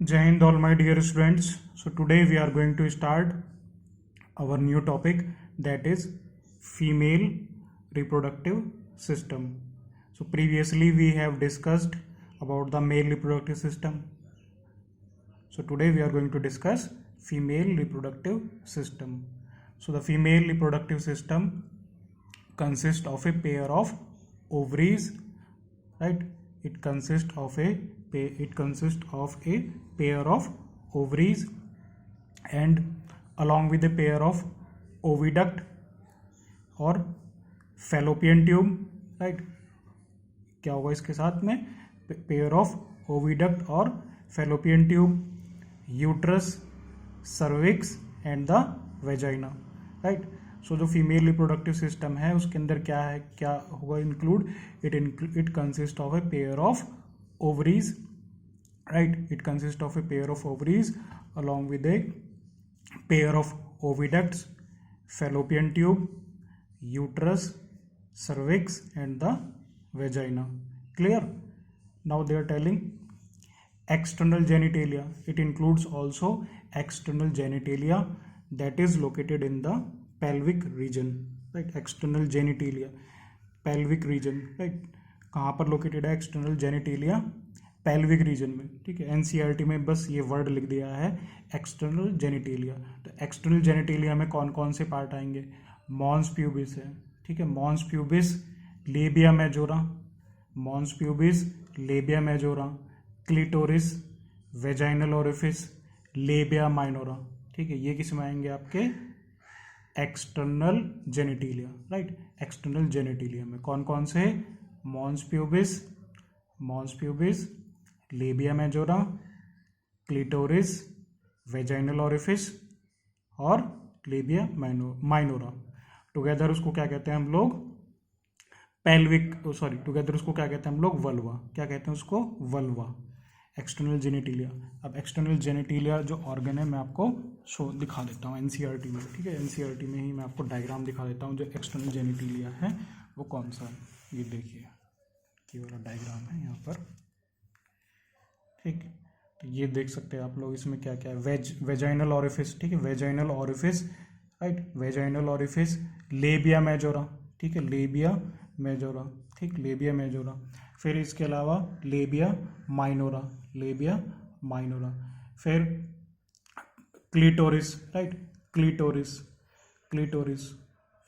Jai Hind, all my dear students. So today we are going to start our new topic, that is female reproductive system. So previously we have discussed about the male reproductive system. So today we are going to discuss female reproductive system. So the female reproductive system consists of a pair of ovaries, right? It consists of a pair of ovaries and along with a pair of oviduct और fallopian tube, right. क्या होगा इसके साथ में? Pair of oviduct और fallopian tube, uterus, cervix and the vagina, right. So जो female reproductive system है उसके अंदर क्या है, क्या होगा include? It consist of a pair of ovaries, right. It consist of a pair of ovaries along with a pair of oviducts, fallopian tube, uterus, cervix and the vagina. Clear? Now they are telling external genitalia. It includes also external genitalia that is located in the pelvic region, right? External genitalia, pelvic region, right? कहाँ पर located है external genitalia? Pelvic region में, ठीक है. NCERT में बस ये word लिख दिया है एक्सटर्नल जेनिटेलिया. तो एक्सटर्नल जेनिटेलिया में कौन कौन से पार्ट आएंगे? मॉन्स प्यूबिस है, ठीक है. Mons pubis, labia majora, mons pubis, labia majora, clitoris, vaginal orifice, labia minora, ठीक है. ये किस में आएंगे? आपके external genitalia, right. External genitalia में कौन कौन से? Mons pubis, labia majora, clitoris, vaginal orifice और लेबिया माइनोरा. टुगेदर उसको क्या कहते हैं हम लोग? टुगेदर उसको क्या कहते हैं हम लोग? वल्वा. क्या कहते हैं उसको? वल्वा. External genitalia. अब एक्सटर्नल जेनिटेलिया जो ऑर्गन है मैं आपको दिखा देता हूँ एनसीईआरटी में, ठीक है. एनसीईआरटी में ही मैं आपको डायग्राम दिखा देता हूँ जो एक्सटर्नल जेनिटेलिया है वो कौन सा है. ये देखिए, ये वाला डायग्राम है यहाँ पर, ठीक. तो ये देख सकते हैं आप लोग, इसमें क्या क्या है? वेजाइनल ओरिफिस, ठीक है. Vaginal orifice, right. Vaginal orifice, labia majora, ठीक है. लेबिया मेजोरा, ठीक. Labia majora. फिर इसके अलावा लेबिया माइनोरा, फिर क्लिटोरिस, राइट. क्लिटोरिस.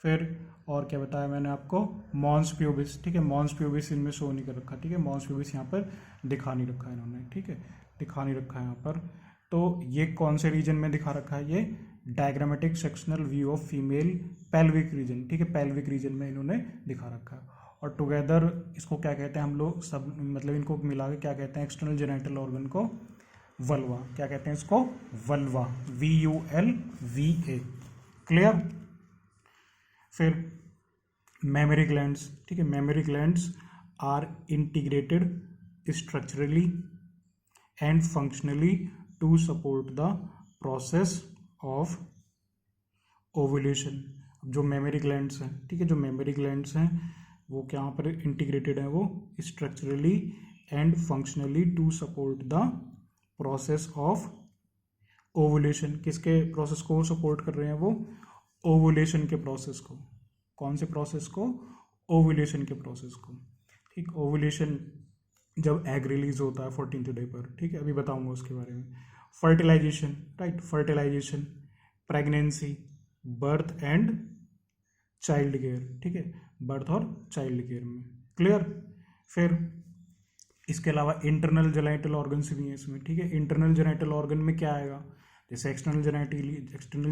फिर और क्या बताया मैंने आपको? मॉन्स प्यूबिस, ठीक है. मॉन्स प्यूबिस इनमें शो नहीं कर रखा, ठीक है. मॉन्स प्यूबिस यहाँ पर दिखा नहीं रखा है इन्होंने, ठीक है. दिखा नहीं रखा है यहाँ पर. तो ये कौन से रीजन में दिखा रखा है? ये diagrammatic sectional view of female pelvic region, ठीक है. पेल्विक रीजन में इन्होंने दिखा रखा है. और टुगेदर इसको क्या कहते हैं हम लोग सब, मतलब इनको मिला के क्या कहते हैं? एक्सटर्नल जेनिटल ऑर्गन को वल्वा. क्या कहते हैं इसको? वल्वा. VULVA. क्लियर? फिर मेमोरी ग्लैंड्स, ठीक है. Mammary glands are integrated structurally and functionally to support the process of ovulation. जो मेमोरी ग्लैंड्स हैं, ठीक है, जो मेमोरी ग्लैंड्स हैं वो क्या पर इंटीग्रेटेड है? वो structurally and functionally to support the process of ovulation. किसके प्रोसेस को सपोर्ट कर रहे हैं वो? ओवुलेशन के प्रोसेस को. कौन से प्रोसेस को? ओवुलेशन के प्रोसेस को, ठीक. ओवुलेशन जब एग रिलीज होता है 14th डे पर, ठीक है. अभी बताऊंगा उसके बारे में. Fertilisation, right. Fertilisation, pregnancy, birth and child care, ठीक है. बर्थ और चाइल्ड केयर में. क्लियर? फिर इसके अलावा इंटरनल जेनिटल ऑर्गन्स भी हैं इसमें, ठीक है. इंटरनल जेनिटल ऑर्गन में क्या आएगा? जैसे एक्सटर्नल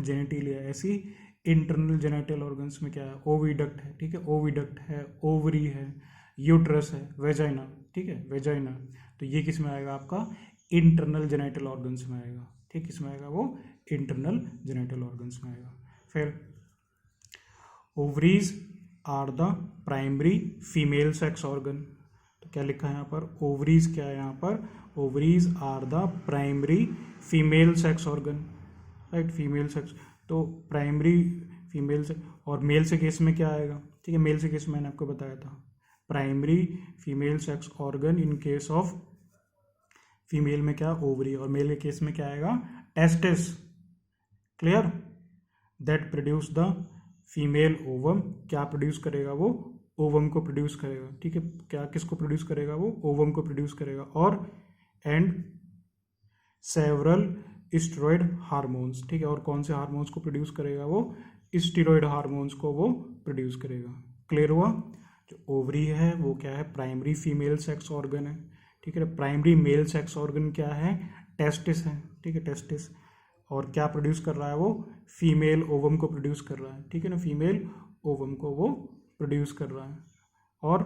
जेनिटेलिया ऐसी इंटरनल जेनिटल ऑर्गन्स में क्या है? ओविडक्ट है, ठीक है. ओविडक्ट है, ओवरी है, यूट्रस है, वेजाइना, ठीक है. वेजाइना. तो ये किस में आएगा? आपका इंटरनल जेनिटल ऑर्गन्स में आएगा, ठीक. किस में आएगा? वो इंटरनल जेनिटल ऑर्गन्स में आएगा. फिर ovaries are the primary female sex organ. तो क्या लिखा है यहाँ पर? ओवरीज क्या है यहाँ पर? Ovaries are the primary female sex organ, right. Female sex. तो प्राइमरी फीमेल से, और मेल से केस में क्या आएगा? ठीक है, मेल से केस मैंने आपको बताया था, primary female sex organ in case of female में क्या ओवरी, और मेल के केस में क्या आएगा testis. Clear, that produce the female ovum, क्या प्रोड्यूस करेगा वो ओवम को प्रोड्यूस करेगा, ठीक है, क्या किसको प्रोड्यूस करेगा वो ओवम को प्रोड्यूस करेगा, और एंड सेवरल स्टेरॉइड हार्मोन्स, ठीक है, और कौन से हार्मोन्स को प्रोड्यूस करेगा वो स्टेरॉइड हार्मोन्स को वो प्रोड्यूस करेगा। क्लियर हुआ। जो ओवरी है वो क्या है प्राइमरी फीमेल सेक्स ऑर्गन है, ठीक है, प्राइमरी मेल सेक्स ऑर्गन क्या है टेस्टिस है, ठीक है टेस्टिस, और क्या प्रोड्यूस कर रहा है वो फीमेल ओवम को प्रोड्यूस कर रहा है, ठीक है ना, फीमेल ओवम को वो प्रोड्यूस कर रहा है, और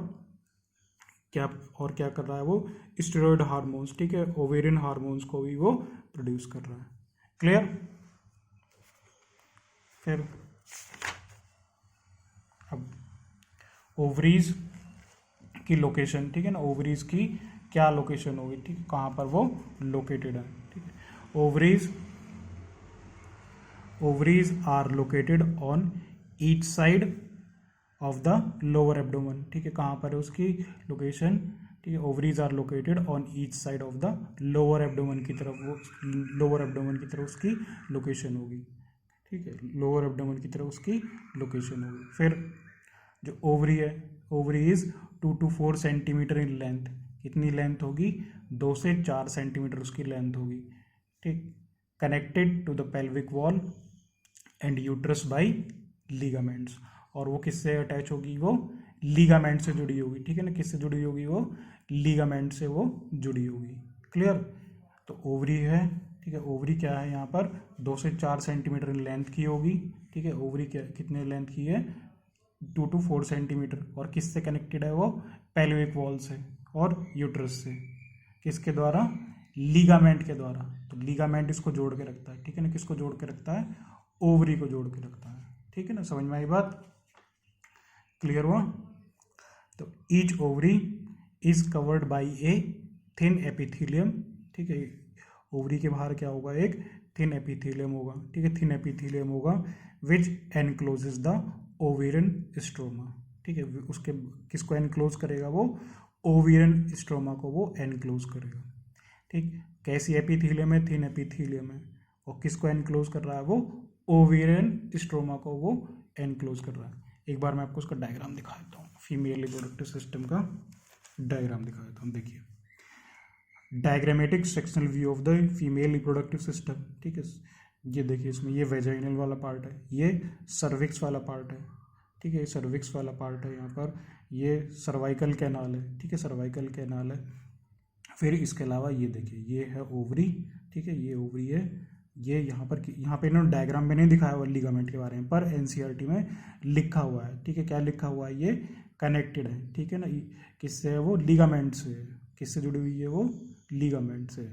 क्या कर रहा है वो स्टेरॉइड हार्मोन्स, ठीक है, ओवेरियन हार्मोन्स को भी वो प्रोड्यूस कर रहा है। क्लियर। फिर अब ओवरीज की लोकेशन, ठीक है ना, ओवरीज की क्या लोकेशन होगी, ठीक है, कहाँ पर वो लोकेटेड है, ठीक है, ovaries are located on each side of the lower abdomen, ठीक है, कहाँ पर है उसकी लोकेशन, ठीक है, ovaries are located on each side of the lower abdomen की तरफ, वो लोअर एब्डोमेन की तरफ उसकी लोकेशन होगी, ठीक है, लोअर एब्डोमेन की तरफ उसकी लोकेशन होगी। फिर जो ओवरी है, ovary is 2 to 4 centimetre in length, कितनी लेंथ होगी 2 से 4 सेंटीमीटर उसकी लेंथ होगी, ठीक, connected to the pelvic wall and uterus by ligaments, और वो किससे अटैच होगी वो लिगामेंट से जुड़ी होगी, ठीक है ना, किससे जुड़ी होगी वो लिगामेंट से वो जुड़ी होगी। क्लियर। तो ओवरी है, ठीक है, ओवरी क्या है यहाँ पर 2 से 4 सेंटीमीटर लेंथ की होगी, ठीक है, ओवरी क्या कितने लेंथ की है 2 to 4 सेंटीमीटर, और किससे कनेक्टेड है वो पेल्विक वॉल से और यूट्रस से, किसके द्वारा लिगामेंट के द्वारा, तो लिगामेंट इसको जोड़ के रखता है, ठीक है ना, किसको जोड़ के रखता है ओवरी को जोड़ के रखता है, ठीक है ना, समझ में आई बात। क्लियर हुआ। तो each ovary is covered by a thin epithelium, ठीक है, ओवरी के बाहर क्या होगा एक थिन एपिथेलियम होगा, ठीक है, थिन एपिथेलियम होगा विच एनक्लोजेस द ओवेरियन स्ट्रोमा, ठीक है, उसके किसको एनक्लोज करेगा वो ओवेरियन स्ट्रोमा को वो एनक्लोज करेगा, ठीक, कैसी एपिथेलियम है थिन एपिथेलियम है, और किसको एनक्लोज कर रहा है वो ओवेरियन स्ट्रोमा को वो एनक्लोज कर रहा है। एक बार मैं आपको उसका डायग्राम दिखा देता हूँ, फीमेल रिप्रोडक्टिव सिस्टम का डायग्राम दिखा देता हूँ। देखिए diagrammatic sectional view of the female reproductive system, ठीक है, ये देखिए इसमें ये वेजाइनल वाला पार्ट है, ये सर्विक्स वाला पार्ट है, ठीक है, सर्विक्स वाला पार्ट है, यहाँ पर ये सर्वाइकल कैनाल है, ठीक है, सर्वाइकल कैनाल है। फिर इसके अलावा ये देखिए ये है ओवरी, ठीक है, ये ओवरी है, ये यहाँ पे इन्होंने डायग्राम में नहीं दिखाया हुआ लिगामेंट के बारे में, पर एनसीईआरटी में लिखा हुआ है, ठीक है, क्या लिखा हुआ है ये कनेक्टेड है, ठीक है ना, किससे है वो लिगामेंट से, किससे जुड़ी हुई है वो लिगामेंट से,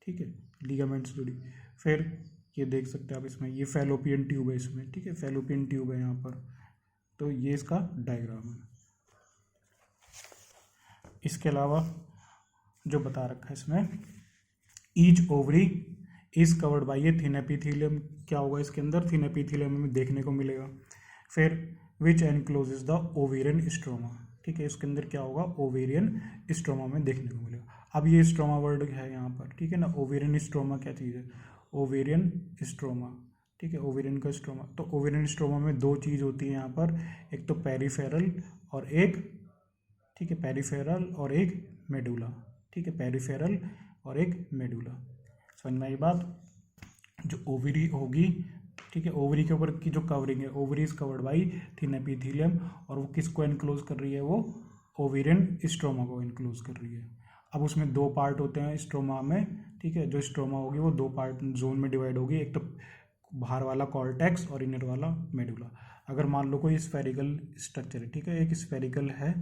ठीक है, लिगामेंट से जुड़ी। फिर ये देख सकते हैं आप इसमें ये फैलोपियन ट्यूब है इसमें, ठीक है, फैलोपियन ट्यूब है यहाँ पर, तो ये इसका डायग्राम है। इसके अलावा जो बता रखा है इसमें each ovary is covered by a thin epithelium, क्या होगा इसके अंदर थिन एपिथेलियम में देखने को मिलेगा। फिर विच एनक्लोजेस द ओवेरियन स्ट्रोमा, ठीक है, इसके अंदर क्या होगा ओवेरियन स्ट्रोमा में देखने को मिलेगा। अब ये स्ट्रोमा वर्ड है यहाँ पर, ठीक है ना, ओवेरियन स्ट्रोमा क्या चीज़ है ओवेरियन स्ट्रोमा, ठीक है, ओवेरियन का स्ट्रोमा। तो ओवेरियन स्ट्रोमा में दो चीज़ होती है यहाँ पर, एक तो पेरिफेरल और एक, ठीक है, पेरिफेरल और एक मेडुला, ठीक है, पेरिफेरल और एक मेडुला। समझ में आई बात। जो ओवरी होगी, ठीक है, ओवरी के ऊपर की जो कवरिंग है ovary is covered by thin epithelium, और वो किसको एनक्लोज कर रही है वो ओवेरियन स्ट्रोमा को एनक्लोज कर रही है। अब उसमें दो पार्ट होते हैं स्ट्रोमा में, ठीक है, जो स्ट्रोमा होगी वो दो पार्ट जोन में डिवाइड होगी, एक तो बाहर वाला कॉर्टेक्स और इनर वाला मेडुला। अगर मान लो कोई स्फेरिकल स्ट्रक्चर है, ठीक है, एक स्फेरिकल है,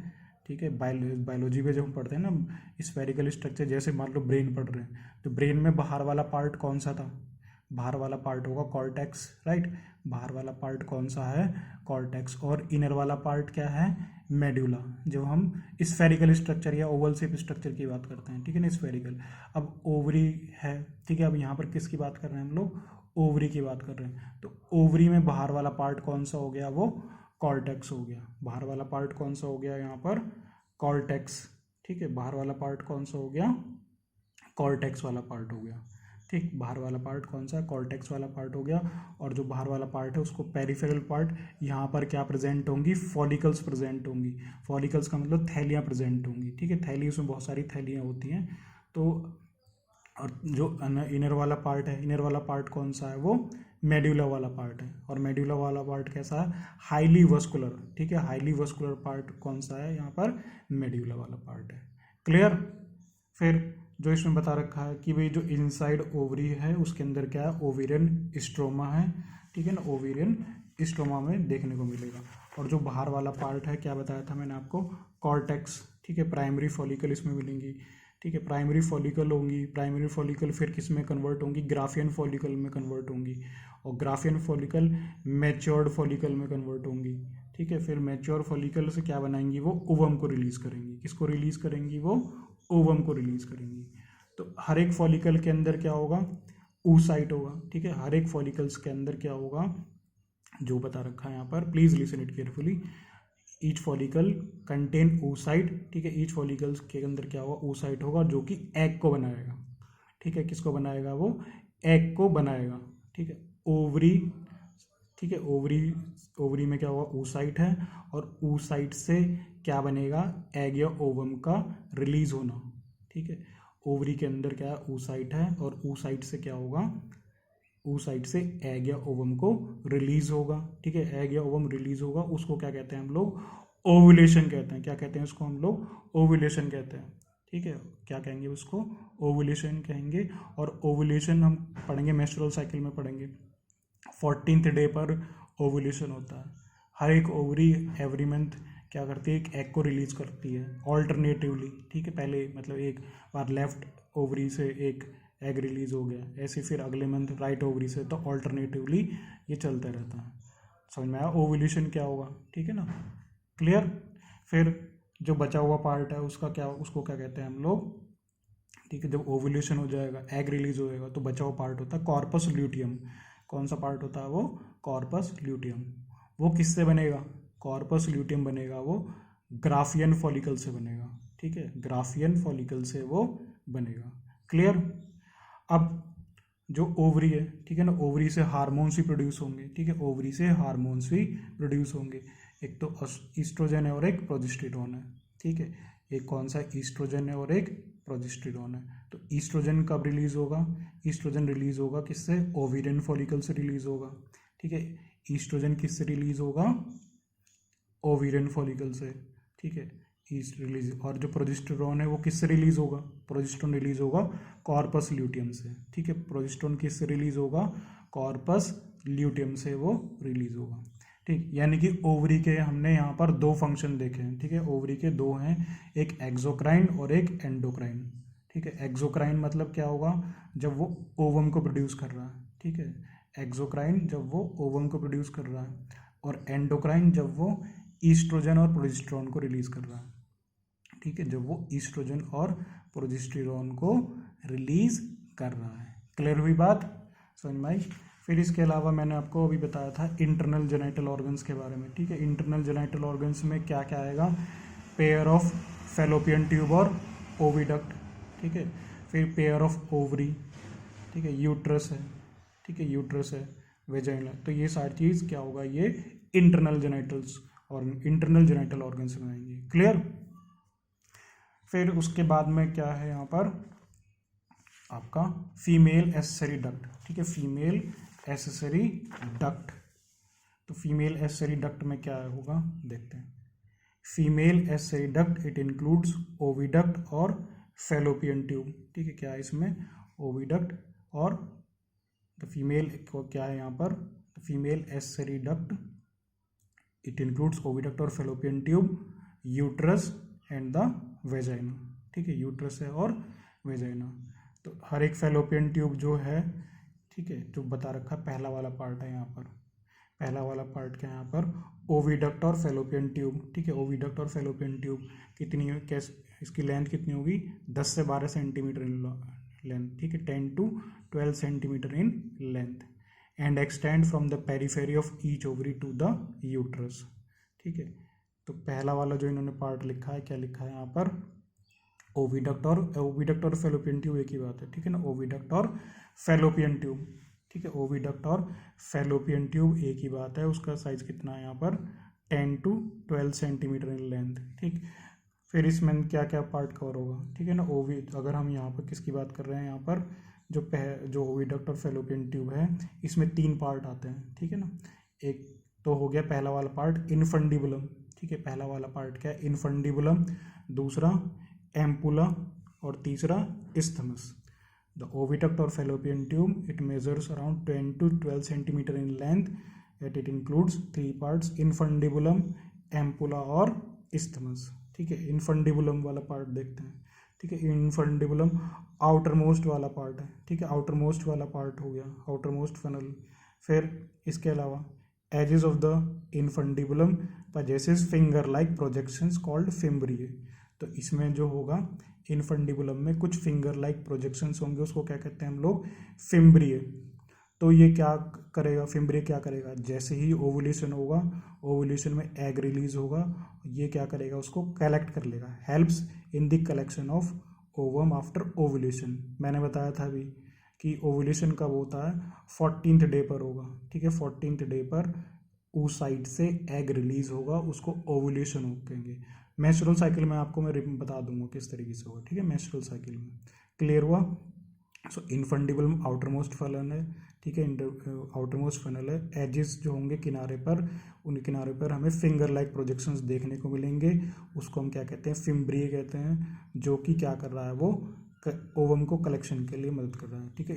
ठीक है, बायोलॉजी में जब हम पढ़ते हैं ना स्फेरिकल स्ट्रक्चर, जैसे मान लो ब्रेन पढ़ रहे हैं, तो ब्रेन में बाहर वाला पार्ट कौन सा था, बाहर वाला पार्ट होगा कॉर्टेक्स, राइट, बाहर वाला पार्ट कौन सा है कॉर्टेक्स, और इनर वाला पार्ट क्या है मेडुला, जब हम स्फेरिकल स्ट्रक्चर या ओवल शेप स्ट्रक्चर की बात करते हैं, ठीक है ना, स्फेरिकल। अब ओवरी है, ठीक है, अब यहाँ पर किसकी बात कर रहे हैं हम लोग ओवरी की बात कर रहे हैं, तो ओवरी में बाहर वाला पार्ट कौन सा हो गया वो कॉर्टेक्स हो गया, बाहर वाला पार्ट कौन सा हो गया यहाँ पर कॉर्टेक्स, ठीक है, बाहर वाला पार्ट कौन सा हो गया कॉर्टेक्स वाला पार्ट हो गया। ठीक, बाहर वाला पार्ट कौन सा है, कॉर्टेक्स वाला पार्ट हो गया। और जो बाहर वाला पार्ट है उसको पेरिफेरल पार्ट, यहाँ पर क्या प्रेजेंट होंगी, फॉलिकल्स प्रेजेंट होंगी। फॉलिकल्स का मतलब थैलियाँ प्रेजेंट होंगी। ठीक है, थैली, उसमें बहुत सारी थैलियाँ होती हैं। तो और जो इनर वाला पार्ट है, इनर वाला पार्ट कौन सा है, वो मेड्यूला वाला पार्ट है। और मेड्यूला वाला पार्ट कैसा है, हाईली वस्कुलर। ठीक है, हाईली वस्कुलर पार्ट कौन सा है यहाँ पर, मेड्यूला वाला पार्ट है। क्लियर। फिर जो इसमें बता रखा है कि भाई जो इनसाइड ओवरी है उसके अंदर क्या है, ओवेरियन स्ट्रोमा है। ठीक है ना, ओवेरियन स्ट्रोमा में देखने को मिलेगा। और जो बाहर वाला पार्ट है, क्या बताया था मैंने आपको, कॉर्टेक्स। ठीक है, प्राइमरी फॉलिकल इसमें मिलेंगी। ठीक है, प्राइमरी फॉलिकल होंगी। प्राइमरी फॉलिकल फिर किस में कन्वर्ट होंगी, ग्राफियन फॉलिकल में कन्वर्ट होंगी। और ग्राफियन फॉलिकल मैच्योर्ड फॉलिकल में कन्वर्ट होंगी। ठीक है, फिर मैच्योर फॉलिकल से क्या बनाएंगी, वो ओवम को रिलीज करेंगी। किसको रिलीज करेंगी, वो ओवम को रिलीज करेंगी। तो हर एक फॉलिकल के अंदर क्या होगा, oocyte होगा। ठीक है, हर एक फॉलिकल्स के अंदर क्या होगा, जो बता रखा है यहाँ पर, please listen it carefully. Each follicle contain oocyte। ठीक है, ईच फॉलिकल्स के अंदर क्या होगा, oocyte होगा, जो कि एग को बनाएगा। ठीक है, किसको बनाएगा, वो एग को बनाएगा। ठीक है, ओवरी। ठीक है, ओवरी, ओवरी में क्या होगा, oocyte है। और oocyte से क्या बनेगा, एग या ओवम का रिलीज होना। ठीक है, ओवरी के अंदर क्या है, oocyte है। और oocyte से क्या होगा, oocyte से एग या ओवम को रिलीज होगा। ठीक है, एग या ओवम रिलीज होगा, उसको क्या कहते हैं हम लोग, ओवुलेशन कहते हैं। क्या कहते हैं उसको हम लोग, ओवुलेशन कहते हैं। ठीक है, क्या कहेंगे उसको, ओवुलेशन कहेंगे। और ओवुलेशन हम पढ़ेंगे, मेंस्ट्रुअल साइकिल में पढ़ेंगे। 14th डे पर ओवुलेशन होता है। हर एक ओवरी एवरी मंथ क्या करती है, एक एग को रिलीज करती है ऑल्टरनेटिवली। ठीक है, पहले मतलब एक बार लेफ्ट ओवरी से एक एग रिलीज हो गया, ऐसे फिर अगले मंथ राइट ओवरी से, तो ऑल्टरनेटिवली ये चलता रहता है। समझ में आया ओवुलेशन क्या होगा। ठीक है ना, क्लियर। फिर जो बचा हुआ पार्ट है उसका क्या, उसको क्या कहते हैं हम लोग। ठीक है, जब ओवुलेशन हो जाएगा, एग रिलीज हो जाएगा, तो बचा हुआ पार्ट होता है कॉर्पस ल्यूटियम। कौन सा पार्ट होता है वो, कॉर्पस ल्यूटियम। वो किससे बनेगा, कॉर्पस ल्यूटियम बनेगा वो ग्राफियन फॉलिकल से बनेगा। ठीक है, ग्राफियन फॉलिकल से वो बनेगा। क्लियर। अब जो ओवरी है, ठीक है ना, ओवरी से हार्मोन्स भी प्रोड्यूस होंगे। ठीक है, ओवरी से हार्मोन्स भी प्रोड्यूस होंगे। एक तो ईस्ट्रोजन है और एक प्रोजेस्टेरोन है। ठीक है, एक कौन सा, ईस्ट्रोजन है और एक प्रोजेस्टेरोन है। तो ईस्ट्रोजन कब रिलीज होगा, ईस्ट्रोजन रिलीज होगा किससे, ओवेरियन फॉलिकल से रिलीज होगा। ठीक है, ईस्ट्रोजन किससे रिलीज होगा, ओवेरियन फॉलिकल से। ठीक है, ईस्ट रिलीज। और जो प्रोजेस्टेरोन है वो किससे रिलीज होगा, प्रोजेस्टेरोन रिलीज होगा कॉर्पस ल्यूटियम से। ठीक है, प्रोजेस्टेरोन किससे रिलीज होगा, कॉर्पस ल्यूटियम से वो रिलीज होगा। ठीक, यानी कि ओवरी के हमने यहाँ पर दो फंक्शन देखे हैं। ठीक है, ओवरी के दो हैं, एक एक्सोक्राइन और एक एंडोक्राइन। ठीक है, एक्सोक्राइन मतलब क्या होगा, जब वो ओवम को प्रोड्यूस कर रहा है। ठीक है, एक्सोक्राइन जब वो ओवम को प्रोड्यूस कर रहा है, और एंडोक्राइन जब वो ईस्ट्रोजन और प्रोजेस्टेरोन को रिलीज कर रहा है। ठीक है, जब वो ईस्ट्रोजन और प्रोजेस्टेरोन को रिलीज कर रहा है। क्लियर हुई बात, समझ में आई। फिर इसके अलावा मैंने आपको अभी बताया था इंटरनल जेनिटल ऑर्गन्स के बारे में। ठीक है, इंटरनल जेनिटल ऑर्गन्स में क्या क्या आएगा, पेयर ऑफ फैलोपियन ट्यूब और ओविडक्ट। ठीक है, फिर पेयर ऑफ ओवरी। ठीक है, यूट्रस है। ठीक है, यूट्रस है, वेजाइना। तो ये सारी चीज़ क्या होगा, ये इंटरनल जेनिटल्स और इंटरनल जेनिटल ऑर्गन्स में आएंगे। क्लियर। फिर उसके बाद में क्या है यहाँ पर आपका फीमेल एसेसरी डक्ट। ठीक है, फीमेल एसेसरी डक्ट। तो फीमेल एसेसरी डक्ट में क्या होगा देखते हैं। Female accessory duct it includes oviduct और फैलोपियन ट्यूब। ठीक है, क्या है इसमें, ओविडक्ट और द फीमेल को क्या है यहाँ पर, female accessory duct it includes oviduct और fallopian tube, uterus and the vagina. ठीक है, यूट्रस है और वेजाइना। तो हर एक फैलोपियन ट्यूब जो है, ठीक है, जो बता रखा पहला वाला पार्ट है यहाँ पर, पहला वाला पार्ट क्या है यहाँ पर, ओविडक्ट और फैलोपियन ट्यूब। ठीक है, ओविडक्ट और फैलोपियन ट्यूब कितनी, कैसे, इसकी लेंथ कितनी होगी, 10 से 12 सेंटीमीटर इन लेंथ। ठीक है, 10 to 12 centimetre in length and extend from the periphery of each ovary to the uterus. ठीक है, तो पहला वाला जो इन्होंने पार्ट लिखा है, क्या लिखा है यहाँ पर, ओविडक्ट और फेलोपियन ट्यूब एक ही बात है, ठीक है ना। ओविडक्ट और फेलोपियन ट्यूब, ठीक है, ओविडक्ट और फेलोपियन ट्यूब एक ही बात है। उसका साइज कितना है यहाँ पर 10 to 12 सेंटीमीटर इन लेंथ, ठीक। फिर इसमें क्या क्या पार्ट कवर होगा, ठीक है ना। अगर हम यहाँ पर किसकी बात कर रहे हैं, यहाँ पर जो ओविडक्ट और फेलोपियन ट्यूब है, इसमें 3 पार्ट आते हैं, ठीक है ना। एक तो हो गया पहला वाला पार्ट इनफंडिबुलम, ठीक है, पहला वाला पार्ट क्या है, इनफंडिबुलम। दूसरा एम्पुला और तीसरा isthmus. The oviduct or fallopian tube, it measures around 10 to 12 centimeter in length. It includes 3 parts: infundibulum, ampulla और isthmus, ठीक है। infundibulum वाला पार्ट देखते हैं, ठीक है। infundibulum आउटर मोस्ट वाला पार्ट है, ठीक है, आउटर मोस्ट वाला पार्ट हो गया, आउटर मोस्ट फनल। फिर इसके अलावा edges of the infundibulum possesses finger like projections called fimbriae. तो इसमें जो होगा इनफंडिबुलम में कुछ फिंगर लाइक प्रोजेक्शंस होंगे, उसको क्या कहते हैं हम लोग, फिम्ब्रिए। तो ये क्या करेगा, फिम्ब्रिए क्या करेगा, जैसे ही ओवुलेशन होगा, ओवुलेशन में एग रिलीज होगा, ये क्या करेगा, उसको कलेक्ट कर लेगा, helps in the collection of ovum after ovulation. मैंने बताया था अभी कि ओवुलेशन कब होता है, 14th डे पर होगा, ठीक है। 14th डे पर उस साइड से एग रिलीज होगा, उसको ओवुलेशन कहेंगे। मेंस्ट्रुअल साइकिल में आपको मैं बता दूंगा किस तरीके से होगा, ठीक है, मेंस्ट्रुअल साइकिल में। क्लियर हुआ। सो इनफंडिबुलम आउटर मोस्ट फनल है, ठीक है, आउटर मोस्ट फनल है। एजेस जो होंगे किनारे पर, उन किनारे पर हमें फिंगर लाइक प्रोजेक्शंस देखने को मिलेंगे, उसको हम क्या कहते हैं, फिम्ब्रिए कहते हैं, जो कि क्या कर रहा है, वो ओवम को कलेक्शन के लिए मदद कर रहा है, ठीक है।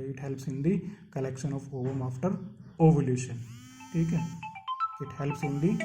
It helps in the collection of ovum after ovulation, ठीक है, इट हेल्प्स इन दी